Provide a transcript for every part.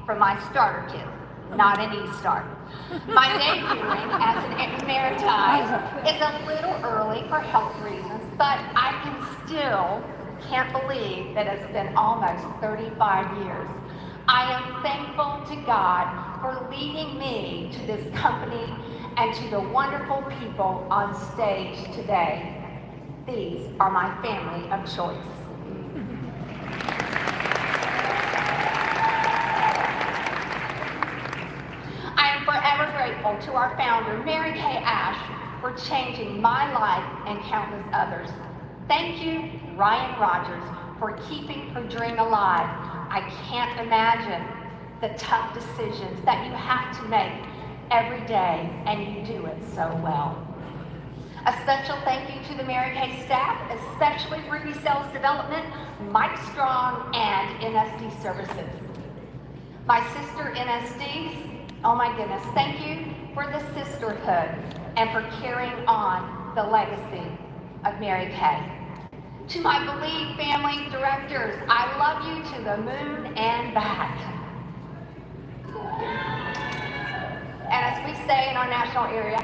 from my starter kit, not an E-start. My debuting as an Emerita is a little early for health reasons, but I can't believe that it's been almost 35 years. I am thankful to God for leading me to this company and to the wonderful people on stage today. These are my family of choice. I am forever grateful to our founder, Marykay for changing my life and countless others. Thank you, Ryan Rogers, for keeping her dream alive. I can't imagine the tough decisions that you have to make every day, and you do it so well. A special thank you to the Marykay staff, especially Ruby Sales Development, Mike Strong, and NSD Services. My sister NSDs, oh my goodness, thank you for the sisterhood and for carrying on the legacy of Marykay. To my Believe family directors, I love you to the moon and back. And as we say in our national area,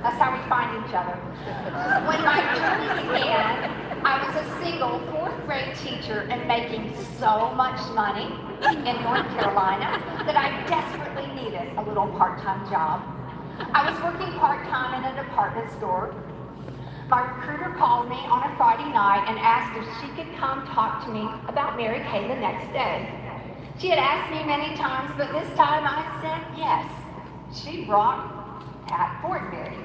that's how we find each other. When my journey began, I was a single 4th grade teacher and making so much money in North Carolina that I desperately needed a little part-time job. I was working part-time in a department store. My recruiter called me on a Friday night and asked if she could come talk to me about Marykay the next day. She had asked me many times, but this time I said yes. She brought Pat Fortenberry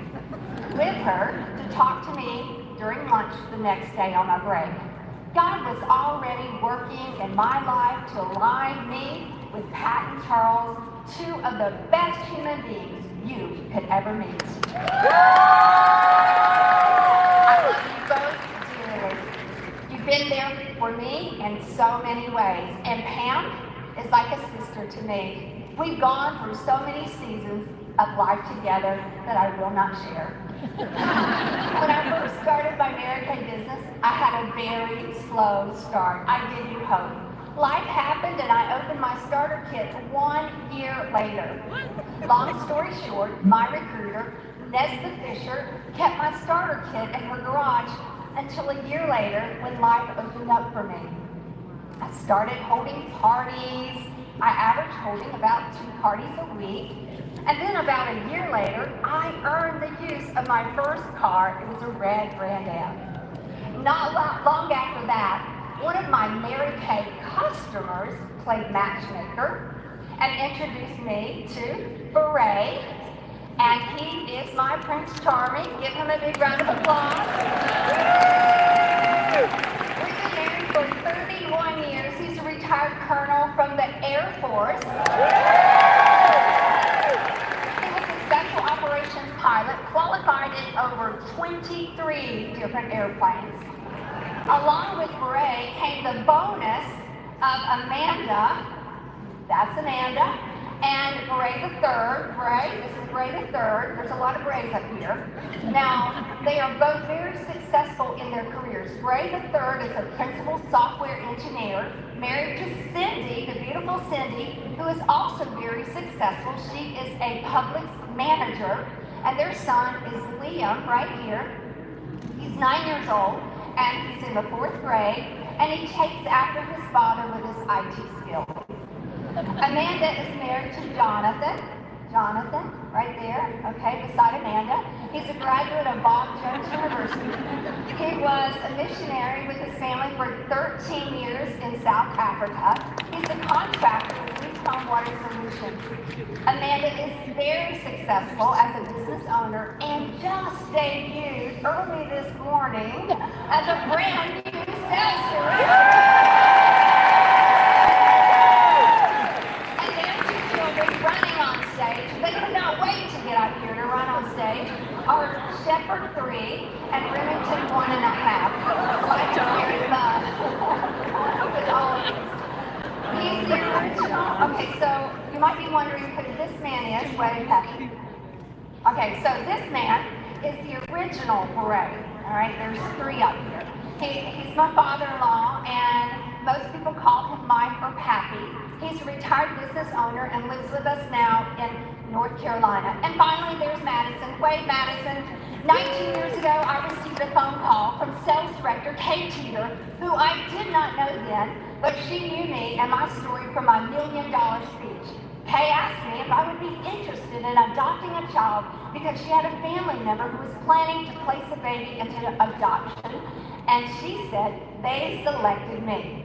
with her to talk to me during lunch the next day on my break. God was already working in my life to align me with Pat and Charles, 2 of the best human beings you could ever meet. I love you both dearly. You've been there for me in so many ways, and Pam is like a sister to me. We've gone through so many seasons of life together that I will not share. When I first started my Marykay business, I had a very slow start. I give you hope. Life happened and I opened my starter kit 1 year later. Long story short, my recruiter, Nesbeth Fisher, kept my starter kit in her garage until a year later when life opened up for me. I started holding parties. I averaged holding about 2 parties a week. And then about a year later, I earned the use of my first car. It was a red Grand Am. Not long after that, one of my Marykay customers played matchmaker and introduced me to Beret, and he is my Prince Charming. Give him a big round of applause. We've been married for 31 years. He's a retired colonel from the Air Force. He was a special operations pilot, qualified in over 23 different airplanes. Along with Beret came the bonus of Amanda, that's Amanda, and Beret the Third. Beret, this is Beret the Third. There's a lot of Berets up here. Now, they are both very successful in their careers. Beret the Third is a principal software engineer, married to Cindy, the beautiful Cindy, who is also very successful. She is a public manager, and their son is Liam, right here. He's 9 years old. And he's in the 4th grade, and he takes after his father with his IT skills. Amanda is married to Jonathan, right there, okay, beside Amanda. He's a graduate of Bob Jones University. He was a missionary with his family for 13 years in South Africa. He's a contractor with Respawn Water Solutions. Amanda is very successful as a business owner and just debuted early this morning as a brand new sales director. And their 2 children running on stage. They could not wait to get up here to run on stage. Are Shepherd 3 and Remington 1.5. Like very fun with all of these. He's the original. Okay, so you might be wondering who this man is. Wait, okay, so this man is the original Beret. All right, there's 3 up here. He's my father-in-law, and Most people call him Mike or Pappy. He's a retired business owner and lives with us now in North Carolina. And finally, there's Madison, Wade Madison. 19 years ago, I received a phone call from sales director Kay Teeter, who I did not know then, but she knew me and my story from my $1 million speech. Kay asked me if I would be interested in adopting a child because she had a family member who was planning to place a baby into adoption, and she said they selected me.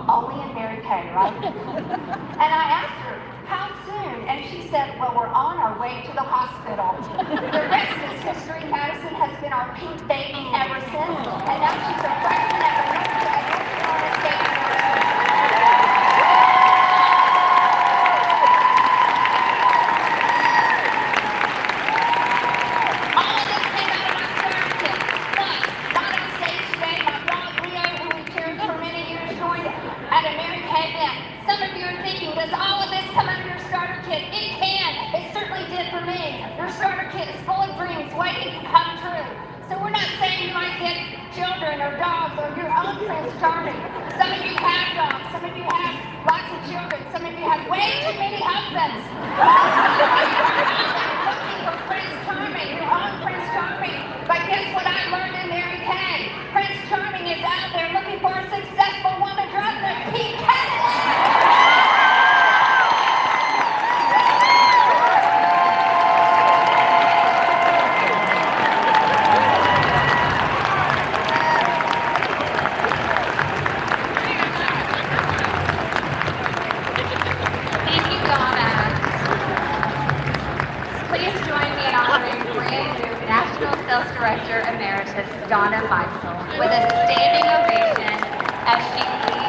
Only in marykay, right? And I asked her, how soon? And she said, well, we're on our way to the hospital. The rest is history. Madison has been our pink baby ever since, and now she's a freshman at the North Carolina State University. All of this came out of my starter kit. Plus, not on stage today, my dog Leo, who we cherished for many years, joined at a marykay event. Some of you are thinking, does all of this come out of your starter kit? It can. It certainly did for me. Your starter kit is full of dreams waiting to come true. So we're not saying you might get children or dogs or your own Prince Charming. Some of you have dogs. Some of you have lots of children. Some of you have way too many husbands. Some of you are out there looking for Prince Charming, your own Prince Charming. But guess what I learned in marykay? Prince Charming is out there looking for a successful woman driving a pink Cadillac. Thank you, Donna. Please join me in honoring brand new National Sales Director Emeritus Donna Meixsell with a standing ovation as she leads